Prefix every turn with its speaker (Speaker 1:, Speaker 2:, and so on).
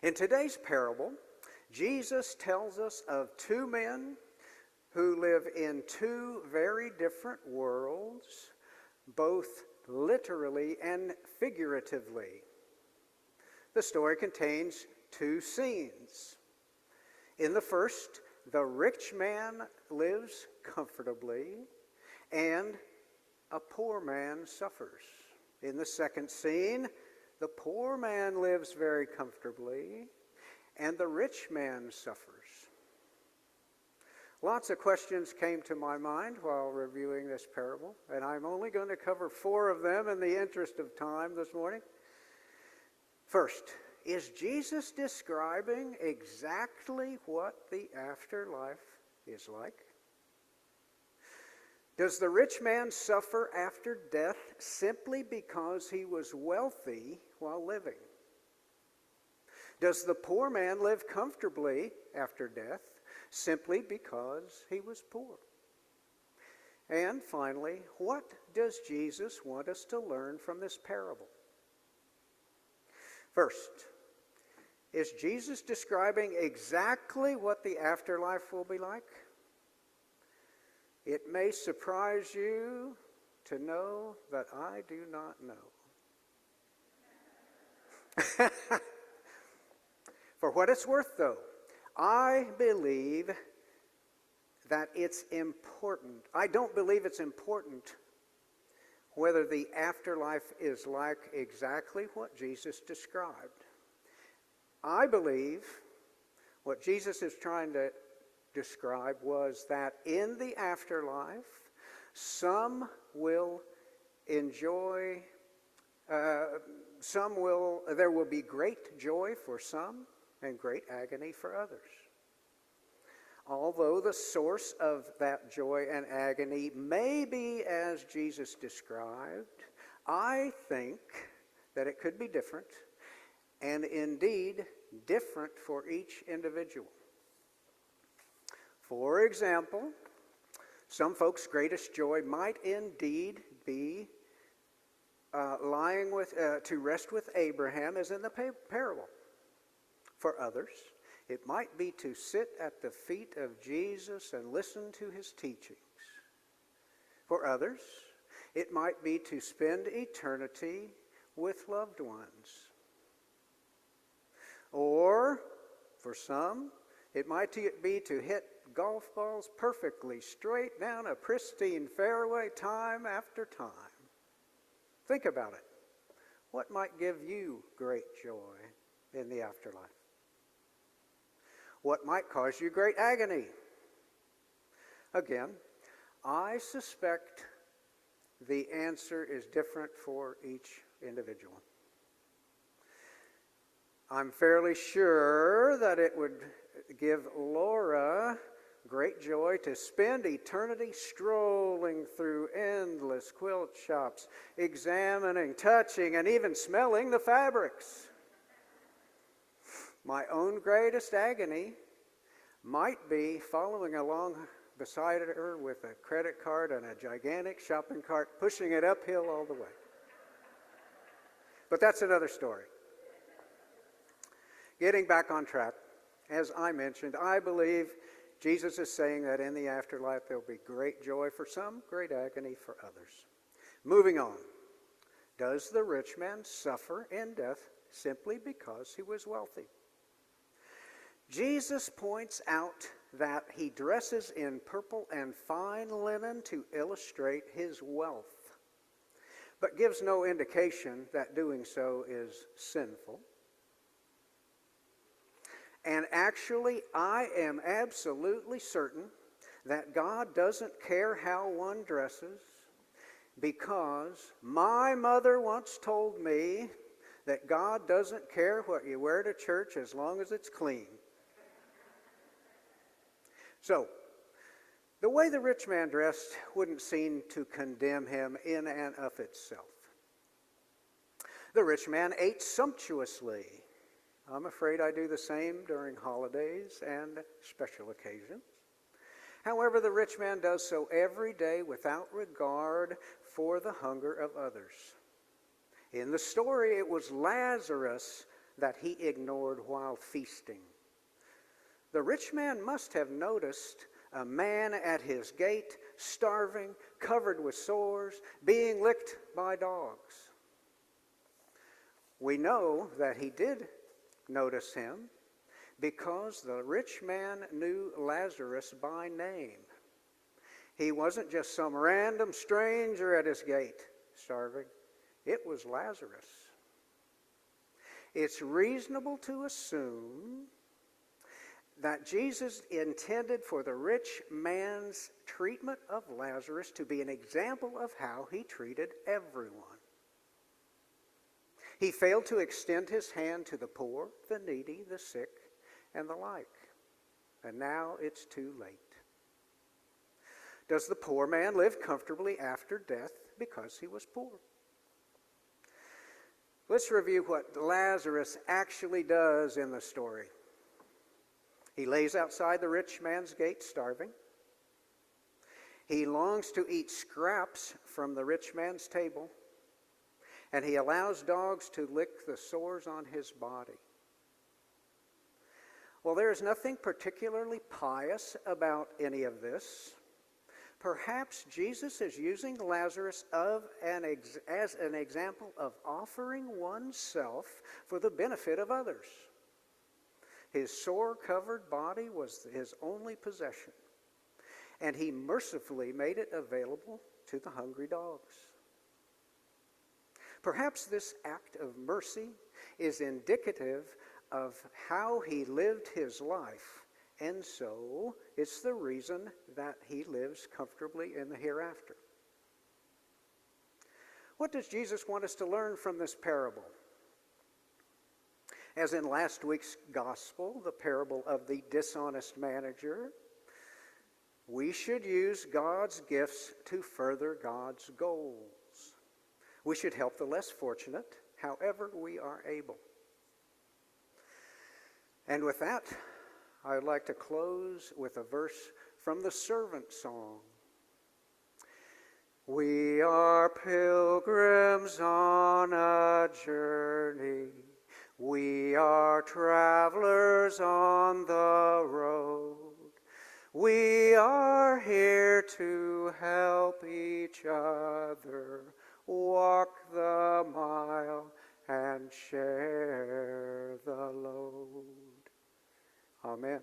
Speaker 1: In today's parable, Jesus tells us of two men who live in two very different worlds, both literally and figuratively. The story contains two scenes. In the first, the rich man lives comfortably, and a poor man suffers. In the second scene, the poor man lives very comfortably, and the rich man suffers. Lots of questions came to my mind while reviewing this parable, and I'm only going to cover 4 of them in the interest of time this morning. First, is Jesus describing exactly what the afterlife is like? Does the rich man suffer after death simply because he was wealthy while living? Does the poor man live comfortably after death simply because he was poor? And finally, what does Jesus want us to learn from this parable? First, is Jesus describing exactly what the afterlife will be like? It may surprise you to know that I do not know. For what it's worth, though, I believe that it's important. I don't believe it's important whether the afterlife is like exactly what Jesus described. I believe what Jesus is trying to describe was that in the afterlife, some will enjoy, there will be great joy for some and great agony for others. Although the source of that joy and agony may be as Jesus described, I think that it could be different, and indeed different for each individual. For example, some folks' greatest joy might indeed be to rest with Abraham, as in the parable. For others, it might be to sit at the feet of Jesus and listen to his teachings. For others, it might be to spend eternity with loved ones. Or, for some, it might be to hit golf balls perfectly straight down a pristine fairway time after time. Think about it. What might give you great joy in the afterlife? What might cause you great agony? Again, I suspect the answer is different for each individual. I'm fairly sure that it would give Laura great joy to spend eternity strolling through endless quilt shops, examining, touching, and even smelling the fabrics. My own greatest agony might be following along beside her with a credit card and a gigantic shopping cart, pushing it uphill all the way. But that's another story. Getting back on track, as I mentioned, I believe Jesus is saying that in the afterlife there will be great joy for some, great agony for others. Moving on. Does the rich man suffer in death simply because he was wealthy? Jesus points out that he dresses in purple and fine linen to illustrate his wealth, but gives no indication that doing so is sinful. And actually, I am absolutely certain that God doesn't care how one dresses, because my mother once told me that God doesn't care what you wear to church as long as it's clean. So, the way the rich man dressed wouldn't seem to condemn him in and of itself. The rich man ate sumptuously. I'm afraid I do the same during holidays and special occasions. However, the rich man does so every day without regard for the hunger of others. In the story, it was Lazarus that he ignored while feasting. The rich man must have noticed a man at his gate, starving, covered with sores, being licked by dogs. We know that he did notice him because the rich man knew Lazarus by name. He wasn't just some random stranger at his gate starving. It was Lazarus. It's reasonable to assume that Jesus intended for the rich man's treatment of Lazarus to be an example of how he treated everyone. He failed to extend his hand to the poor, the needy, the sick, and the like. And now it's too late. Does the poor man live comfortably after death because he was poor? Let's review what Lazarus actually does in the story. He lays outside the rich man's gate starving. He longs to eat scraps from the rich man's table. And he allows dogs to lick the sores on his body. Well, there is nothing particularly pious about any of this. Perhaps Jesus is using Lazarus as an example of offering oneself for the benefit of others. His sore-covered body was his only possession, and he mercifully made it available to the hungry dogs. Perhaps this act of mercy is indicative of how he lived his life, and so it's the reason that he lives comfortably in the hereafter. What does Jesus want us to learn from this parable? As in last week's gospel, the parable of the dishonest manager, we should use God's gifts to further God's goals. We should help the less fortunate, however we are able. And with that, I would like to close with a verse from the servant song. We are pilgrims on a journey. We are travelers on the road. We are here to help each other walk the mile and share the load. Amen.